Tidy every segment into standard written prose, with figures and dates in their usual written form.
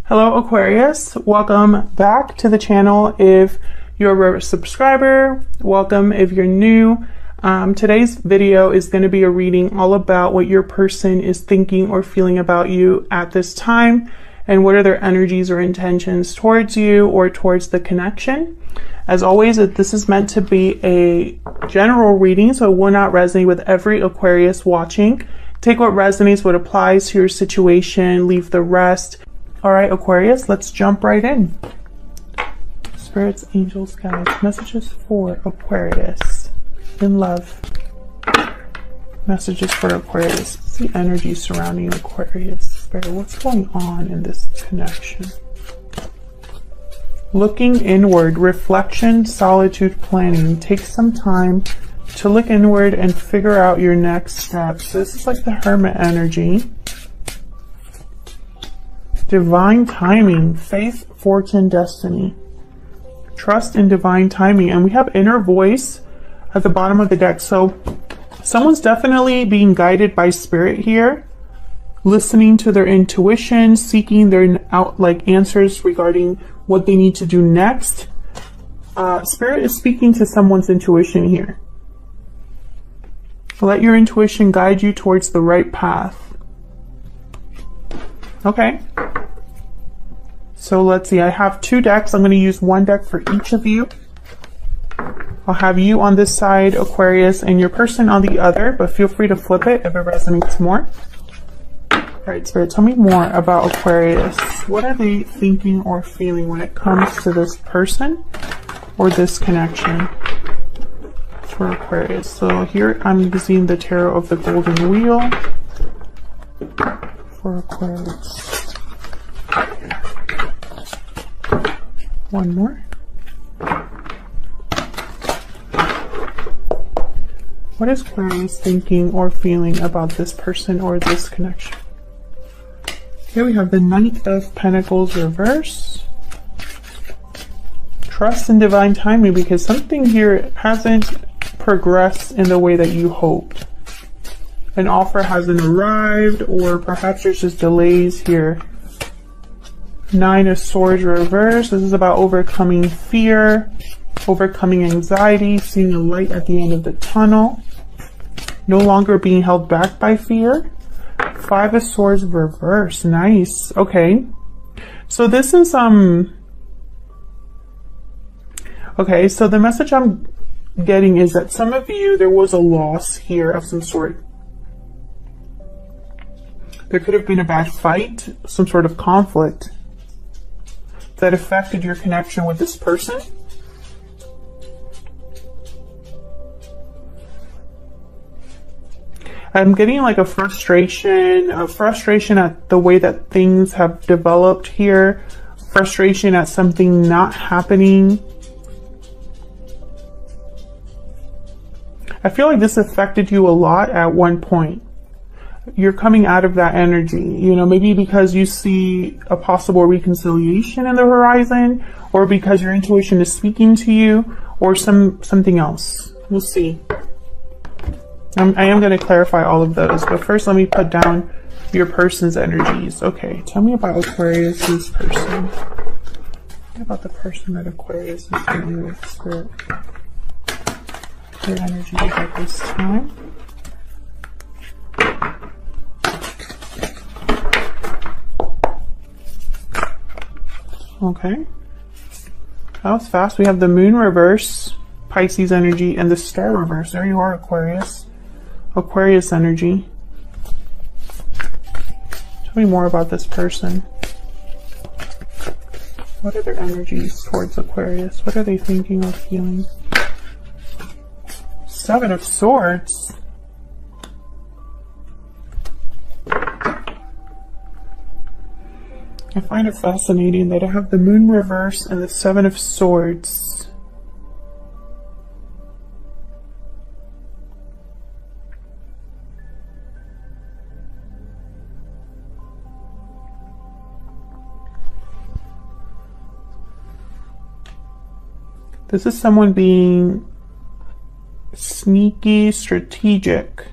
Hello Aquarius, welcome back to the channel. If you're a subscriber, welcome. If you're new, today's video is going to be a reading all about what your person is thinking or feeling about you at this time, and what are their energies or intentions towards you or towards the connection. As always, this is meant to be a general reading, so it will not resonate with every Aquarius watching. Take what resonates, what applies to your situation, leave the rest. All right, Aquarius, let's jump right in. Spirits, angels, guides, messages for Aquarius in love. Messages for Aquarius. What's the energy surrounding Aquarius? Spirit, what's going on in this connection? Looking inward, reflection, solitude, planning. Take some time to look inward and figure out your next steps. So this is like the Hermit energy. Divine timing, faith, fortune, destiny. Trust in divine timing. And we have inner voice at the bottom of the deck. So someone's definitely being guided by spirit here, listening to their intuition, seeking their answers regarding what they need to do next. Spirit is speaking to someone's intuition here. Let your intuition guide you towards the right path. Okay. So let's see, I have two decks. I'm going to use one deck for each of you. I'll have you on this side, Aquarius, and your person on the other, but feel free to flip it if it resonates more. All right, Spirit, tell me more about Aquarius. What are they thinking or feeling when it comes to this person or this connection for Aquarius? So here I'm using the Tarot of the Golden Wheel for Aquarius. One more. What is Aquarius thinking or feeling about this person or this connection? Here we have the Knight of Pentacles reverse. Trust in divine timing, because something here hasn't progressed in the way that you hoped. An offer hasn't arrived, or perhaps there's just delays here. Nine of Swords reverse. This is about overcoming fear, overcoming anxiety, seeing a light at the end of the tunnel. No longer being held back by fear. Five of Swords reverse. Nice. Okay. So this is, okay, so the message I'm getting is that some of you, there was a loss here of some sort. There could have been a bad fight, some sort of conflict that affected your connection with this person. I'm getting like a frustration at the way that things have developed here, frustration at something not happening. I feel like this affected you a lot at one point. You're coming out of that energy, you know, maybe because you see a possible reconciliation in the horizon, or because your intuition is speaking to you, or something else. We'll see. I am going to clarify all of those, but first let me put down your person's energies. Okay, tell me about Aquarius's person. What about the person that Aquarius is dealing with, Spirit? Their energies at this time. Okay, that was fast. We have the Moon reverse, Pisces energy, and the Star reverse. There you are, Aquarius. Aquarius energy. Tell me more about this person. What are their energies towards Aquarius? What are they thinking or feeling? Seven of Swords. I find it fascinating that I have the Moon reverse and the Seven of Swords. This is someone being sneaky, strategic.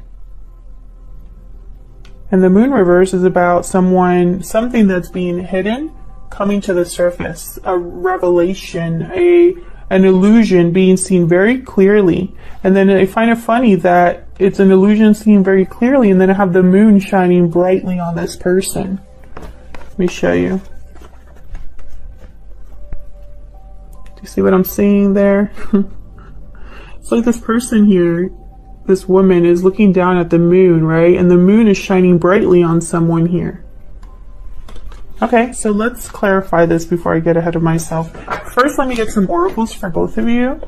And the Moon reverse is about something that's being hidden coming to the surface, a revelation, an illusion being seen very clearly. And then I find it funny that it's an illusion seen very clearly, and then I have the moon shining brightly on this person. Let me show you. Do you see what I'm seeing there? It's like this person here, this woman, is looking down at the moon, right? And the moon is shining brightly on someone here. Okay, so let's clarify this before I get ahead of myself. First, let me get some oracles for both of you.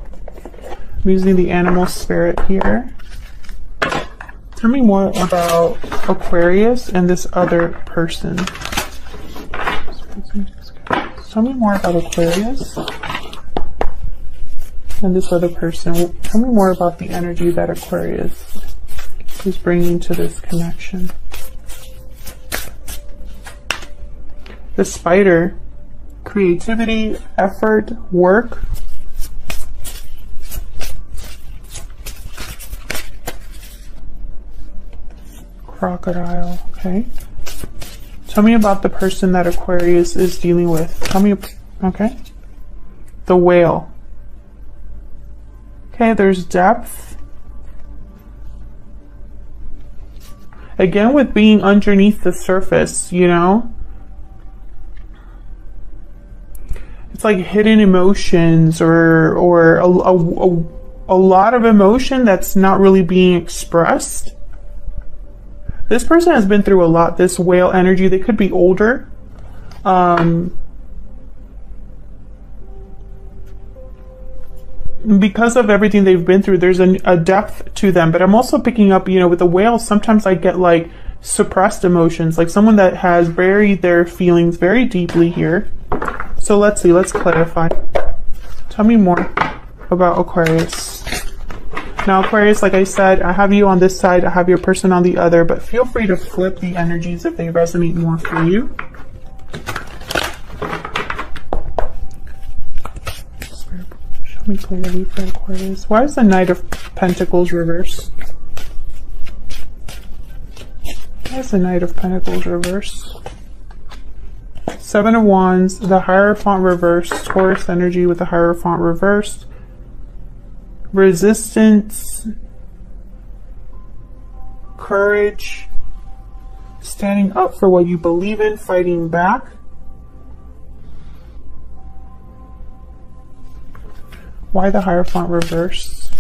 I'm using the animal spirit here. Tell me more about Aquarius and this other person. Tell me more about Aquarius and this other person. Tell me more about the energy that Aquarius is bringing to this connection. The spider, creativity, effort, work. Crocodile, okay. Tell me about the person that Aquarius is dealing with. Tell me, okay. The whale. Okay, there's depth. Again, with being underneath the surface, you know? It's like hidden emotions or a lot of emotion that's not really being expressed. This person has been through a lot, this whale energy. They could be older. Because of everything they've been through, there's a depth to them. But I'm also picking up, you know, with the whale, sometimes I get like suppressed emotions, like someone that has buried their feelings very deeply here. So let's see, let's clarify. Tell me more about Aquarius. Now, Aquarius, like I said, I have you on this side, I have your person on the other, but feel free to flip the energies if they resonate more for you. Show me clearly for Aquarius. Why is the Knight of Pentacles reversed? Why is the Knight of Pentacles reversed? Seven of Wands, the Hierophant reversed, Taurus energy with the Hierophant reversed. Resistance, courage, standing up for what you believe in, fighting back. Why the Hierophant reversed?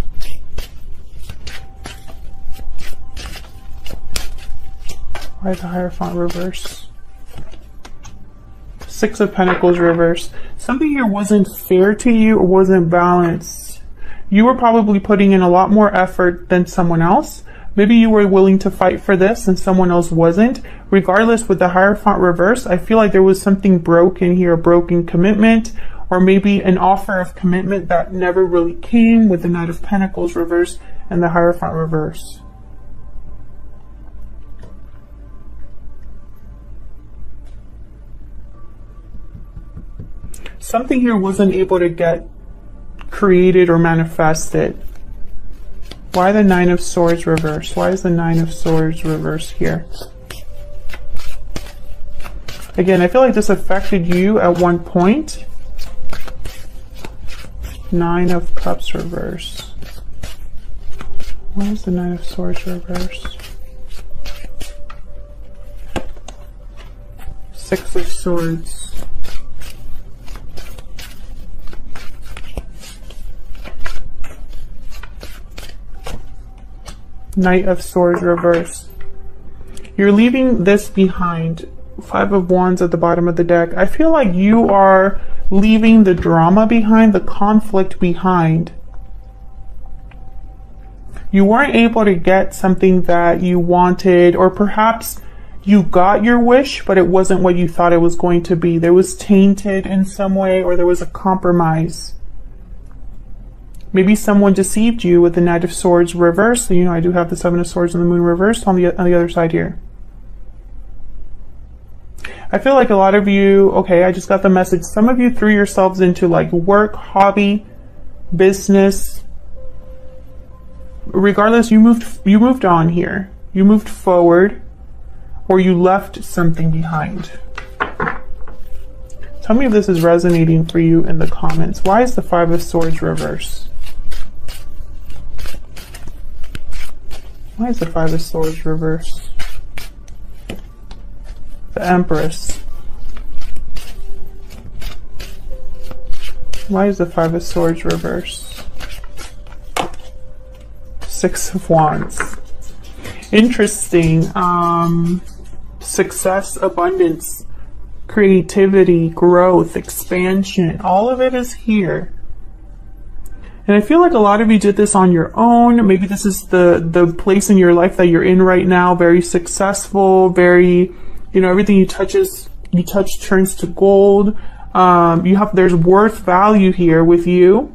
Why the Hierophant reversed? Six of Pentacles reversed. Something here wasn't fair to you or wasn't balanced. You were probably putting in a lot more effort than someone else. Maybe you were willing to fight for this and someone else wasn't. Regardless, with the Hierophant reversed, I feel like there was something broken here, a broken commitment, or maybe an offer of commitment that never really came with the Knight of Pentacles reversed and the Hierophant reversed. Something here wasn't able to get created or manifested. Why the Nine of Swords reversed? Why is the Nine of Swords reversed here? Again, I feel like this affected you at one point. Nine of Cups reversed. Why is the Nine of Swords reversed? Six of Swords. Knight of Swords reversed. You're leaving this behind. Five of Wands at the bottom of the deck. I feel like you are leaving the drama behind, the conflict behind. You weren't able to get something that you wanted, or perhaps you got your wish, but it wasn't what you thought it was going to be. There was tainted in some way, or there was a compromise. Maybe someone deceived you with the Knight of Swords reversed. So, you know, I do have the Seven of Swords and the Moon reversed on the other side here. I feel like a lot of you, okay, I just got the message. Some of you threw yourselves into like work, hobby, business. Regardless, you moved on here. You moved forward, or you left something behind. Tell me if this is resonating for you in the comments. Why is the Five of Swords reversed? Why is the Five of Swords reversed? The Empress. Why is the Five of Swords reversed? Six of Wands. Interesting. Success, abundance, creativity, growth, expansion. All of it is here. And I feel like a lot of you did this on your own. Maybe this is the place in your life that you're in right now. Very successful, very, you know, everything you touch turns to gold. There's worth value here with you.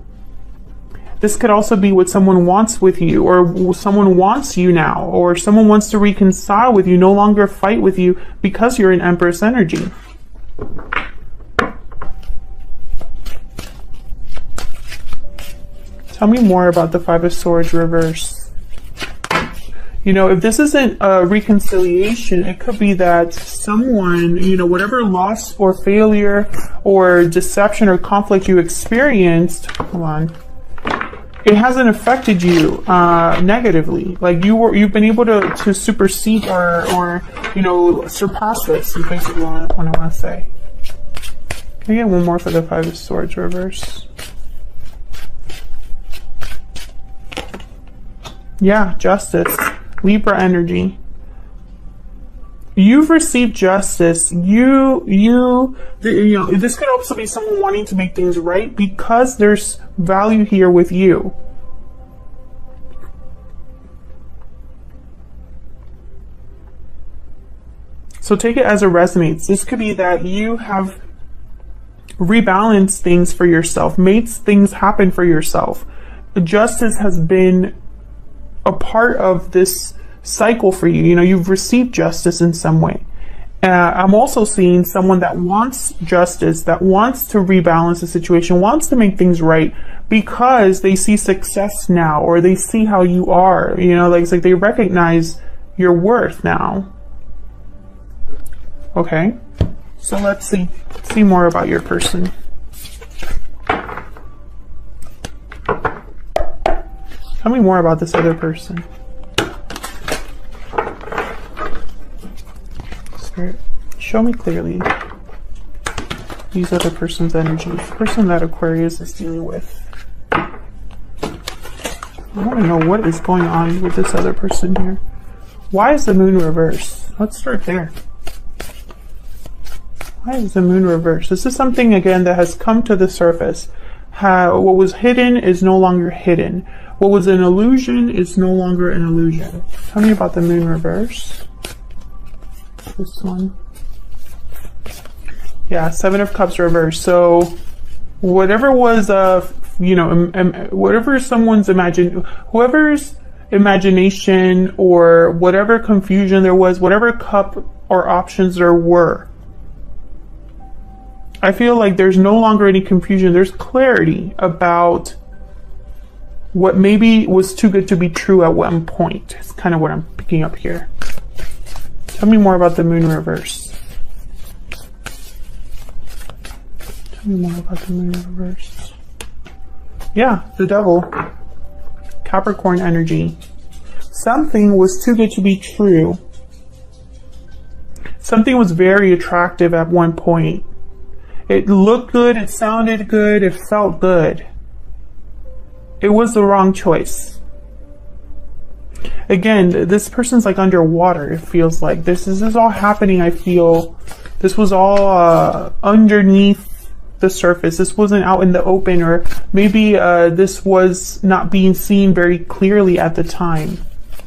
This could also be what someone wants with you, or someone wants you now, or someone wants to reconcile with you, no longer fight with you because you're in Empress energy. Tell me more about the Five of Swords reverse. You know, if this isn't a reconciliation, it could be that someone, you know, whatever loss or failure or deception or conflict you experienced, hold on, it hasn't affected you negatively. Like you've been able to supersede or you know, surpass this, is basically what I want to say. Can I get one more for the Five of Swords reverse? Yeah, justice. Libra energy. You've received justice. You know, this could also be someone wanting to make things right because there's value here with you. So take it as it resonates. This could be that you have rebalanced things for yourself, made things happen for yourself. Justice has been a part of this cycle for you. You know, you've received justice in some way. I'm also seeing someone that wants justice, that wants to rebalance the situation, wants to make things right because they see success now, or they see how you are. You know, like it's like they recognize your worth now. Okay, so let's see more about your person. Tell me more about this other person. Spirit, show me clearly these other person's energy. The person that Aquarius is dealing with. I want to know what is going on with this other person here. Why is the moon reversed? Let's start there. Why is the moon reversed? This is something, again, that has come to the surface. What was hidden is no longer hidden. What was an illusion is no longer an illusion. Tell me about the moon reverse. This one. Yeah, Seven of Cups reverse. So whatever was, you know, whatever someone's whoever's imagination or whatever confusion there was, whatever cup or options there were, I feel like there's no longer any confusion. There's clarity about what maybe was too good to be true at one point. It's kind of what I'm picking up here. Tell me more about the moon reverse. Tell me more about the moon reverse. Yeah, the devil. Capricorn energy. Something was too good to be true. Something was very attractive at one point. It looked good, it sounded good, it felt good. It was the wrong choice. Again, this person's like underwater, it feels like. This is all happening, I feel. This was all underneath the surface. This wasn't out in the open, or maybe this was not being seen very clearly at the time.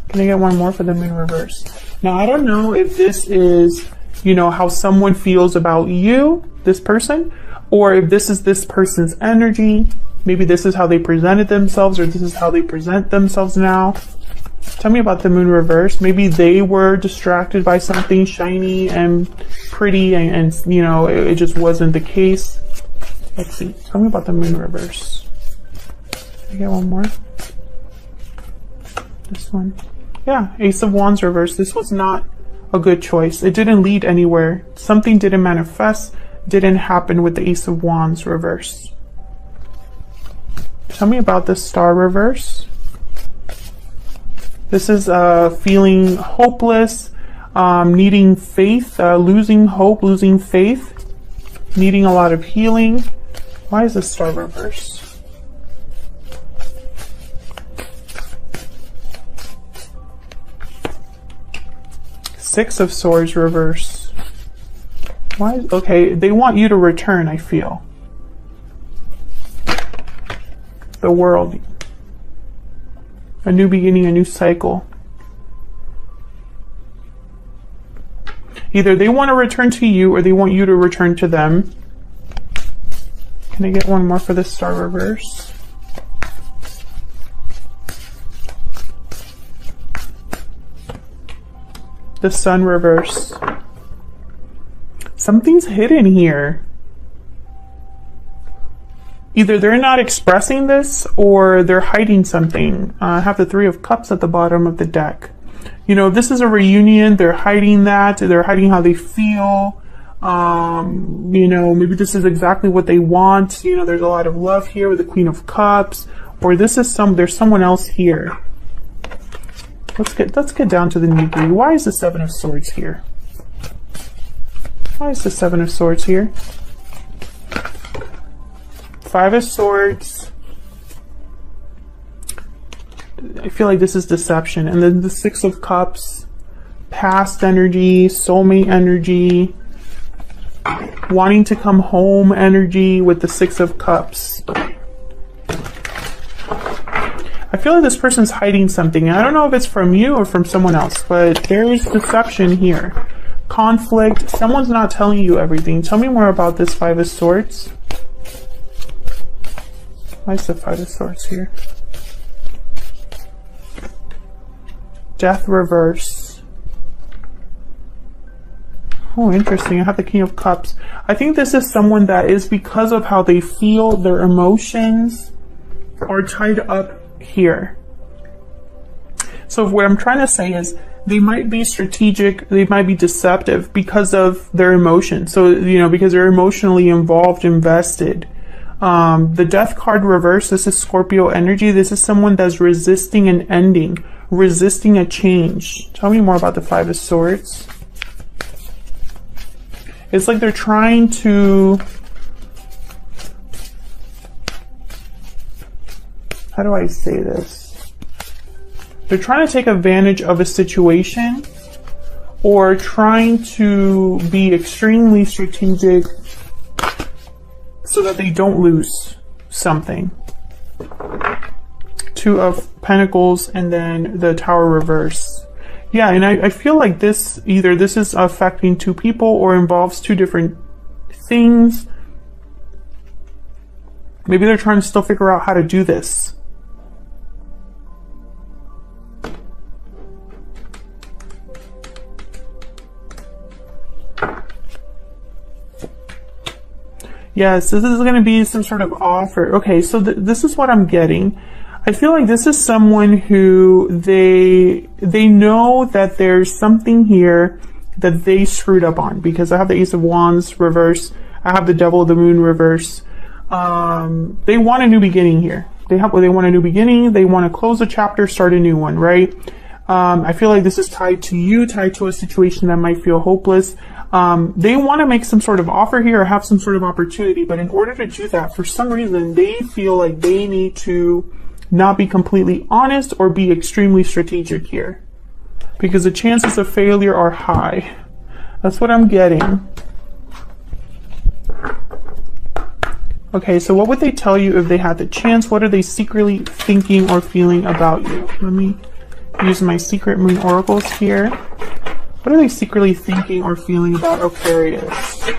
Can I get one more for the moon reverse? Now, I don't know if this is, you know, how someone feels about you, this person, or if this is this person's energy. Maybe this is how they presented themselves, or this is how they present themselves now. Tell me about the moon reverse. Maybe they were distracted by something shiny and pretty, and you know, it just wasn't the case. Let's see. Tell me about the moon reverse. Can I get one more? This one. Yeah, Ace of Wands reverse. This was not a good choice. It didn't lead anywhere. Something didn't manifest. didn't happen with the Ace of Wands reverse. Tell me about the Star reverse. This is feeling hopeless, needing faith, losing hope, losing faith, needing a lot of healing. Why is the Star reverse? Six of Swords reverse. Why? Okay, they want you to return, I feel. The World. A new beginning, a new cycle. Either they want to return to you or they want you to return to them. Can I get one more for the Star reverse? The Sun reverse. Something's hidden here. Either they're not expressing this or they're hiding something. I have the Three of Cups at the bottom of the deck. You know, this is a reunion. They're hiding that. They're hiding how they feel. You know, maybe this is exactly what they want. You know, there's a lot of love here with the Queen of Cups. Or this is there's someone else here. Let's get down to the nitty-gritty. Why is the Seven of Swords here? Why is the Seven of Swords here? Five of Swords. I feel like this is deception. And then the Six of Cups. Past energy, soulmate energy. Wanting to come home energy with the Six of Cups. I feel like this person's hiding something. I don't know if it's from you or from someone else, but there is deception here. Conflict. Someone's not telling you everything. Tell me more about this Five of Swords. Why is the Five of Swords here? Death reverse. Oh, interesting. I have the King of Cups. I think this is someone that is, because of how they feel, their emotions are tied up here. So what I'm trying to say is they might be strategic, they might be deceptive because of their emotions. So, you know, because they're emotionally involved, invested. The Death card reverse, this is Scorpio energy. This is someone that's resisting an ending, resisting a change. Tell me more about the Five of Swords. It's like they're trying to... How do I say this? They're trying to take advantage of a situation or trying to be extremely strategic so that they don't lose something. Two of Pentacles and then the Tower reverse. Yeah, and I feel like this, either this is affecting two people or involves two different things. Maybe they're trying to still figure out how to do this. Yes, this is going to be some sort of offer. Okay, so this is what I'm getting. I feel like this is someone who they know that there's something here that they screwed up on, because I have the Ace of Wands reverse. I have the Devil of the Moon reverse. They want a new beginning here. They want a new beginning. They want to close a chapter, start a new one, right? I feel like this is tied to you, tied to a situation that might feel hopeless. They want to make some sort of offer here or have some sort of opportunity, but in order to do that, for some reason, they feel like they need to not be completely honest or be extremely strategic here, because the chances of failure are high. That's what I'm getting. Okay, so what would they tell you if they had the chance? What are they secretly thinking or feeling about you? Let me use my secret moon oracles here. What are they secretly thinking or feeling about Aquarius?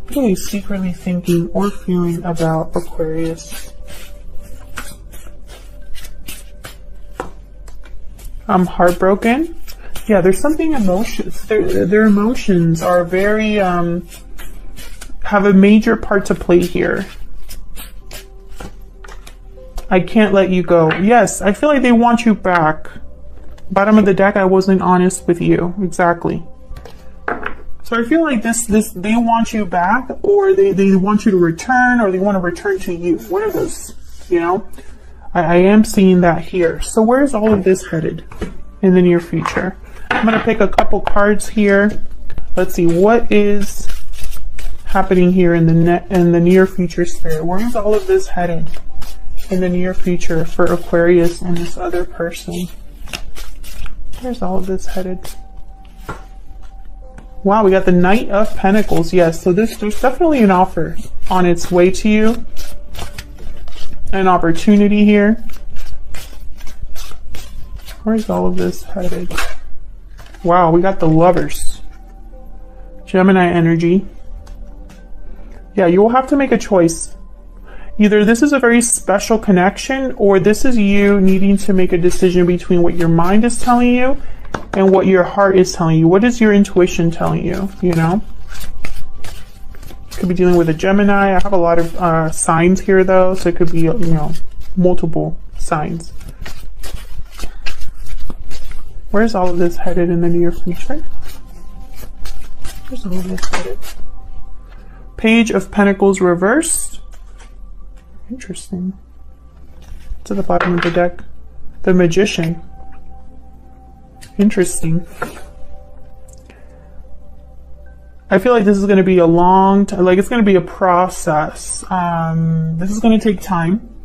What are they secretly thinking or feeling about Aquarius? I'm heartbroken. Yeah, there's something emotions. Their emotions are very, have a major part to play here. I can't let you go. Yes, I feel like they want you back. Bottom of the deck, I wasn't honest with you. Exactly. So I feel like they want you back, or they want you to return, or they want to return to you. One of those, you know? I am seeing that here. So where's all of this headed in the near future? I'm going to pick a couple cards here. Let's see, what is happening here in the near future, Spirit? Where is all of this headed in the near future for Aquarius and this other person? Where's all of this headed? Wow, we got the Knight of Pentacles. Yes, so there's definitely an offer on its way to you. An opportunity here. Where's all of this headed? Wow, we got the Lovers. Gemini energy. Yeah, you will have to make a choice. Either this is a very special connection, or this is you needing to make a decision between what your mind is telling you and what your heart is telling you. What is your intuition telling you, you know? Could be dealing with a Gemini. I have a lot of signs here, though, so it could be, you know, multiple signs. Where's all of this headed in the near future? Where's all of this headed? Page of Pentacles reversed. Interesting. To the bottom of the deck. The Magician. Interesting. I feel like this is going to be a long time, like it's going to be a process. This is going to take time.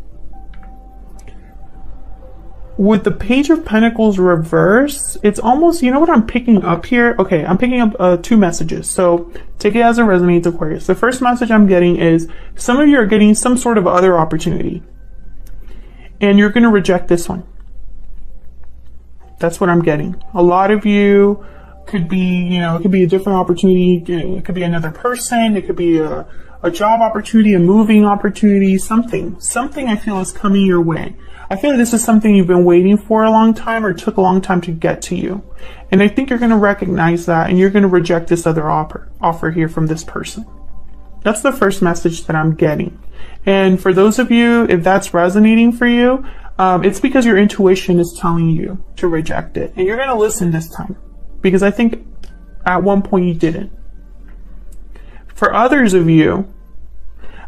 With the Page of Pentacles reverse, it's almost, you know what I'm picking up here? Okay, I'm picking up two messages. So take it as it resonates, Aquarius. The first message I'm getting is some of you are getting some sort of other opportunity, and you're going to reject this one. That's what I'm getting. A lot of you could be, you know, it could be a different opportunity. It could be another person. It could be a job opportunity, a moving opportunity, something I feel is coming your way. I feel like this is something you've been waiting for a long time, or took a long time to get to you. And I think you're going to recognize that, and you're going to reject this other offer here from this person. That's the first message that I'm getting. And for those of you, if that's resonating for you, it's because your intuition is telling you to reject it. And you're going to listen this time, because I think at one point you didn't. For others of you,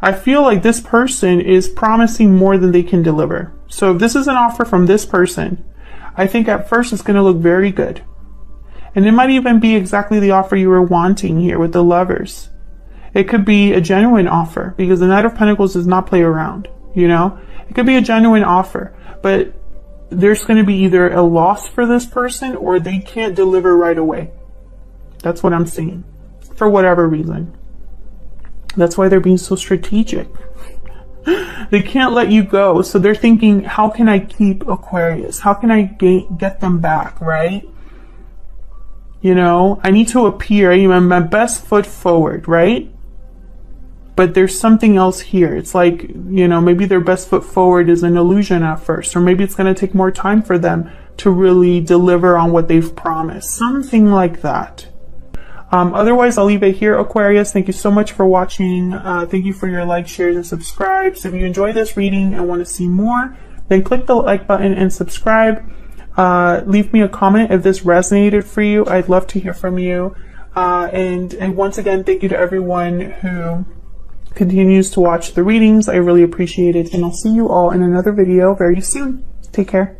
I feel like this person is promising more than they can deliver. So if this is an offer from this person, I think at first it's going to look very good. And it might even be exactly the offer you were wanting here with the Lovers. It could be a genuine offer, because the Knight of Pentacles does not play around, you know? It could be a genuine offer, but there's going to be either a loss for this person, or they can't deliver right away. That's what I'm seeing, for whatever reason. That's why they're being so strategic. They can't let you go. So they're thinking, how can I keep Aquarius? How can I get them back, right? You know, I need to appear. I need my best foot forward, right? But there's something else here. It's like, you know, maybe their best foot forward is an illusion at first, or maybe it's going to take more time for them to really deliver on what they've promised. Something like that. Otherwise, I'll leave it here, Aquarius. Thank you so much for watching. Thank you for your likes, shares, and subscribes. If you enjoy this reading and want to see more, then click the like button and subscribe. Leave me a comment if this resonated for you. I'd love to hear from you. And once again, thank you to everyone who continues to watch the readings. I really appreciate it. And I'll see you all in another video very soon. Take care.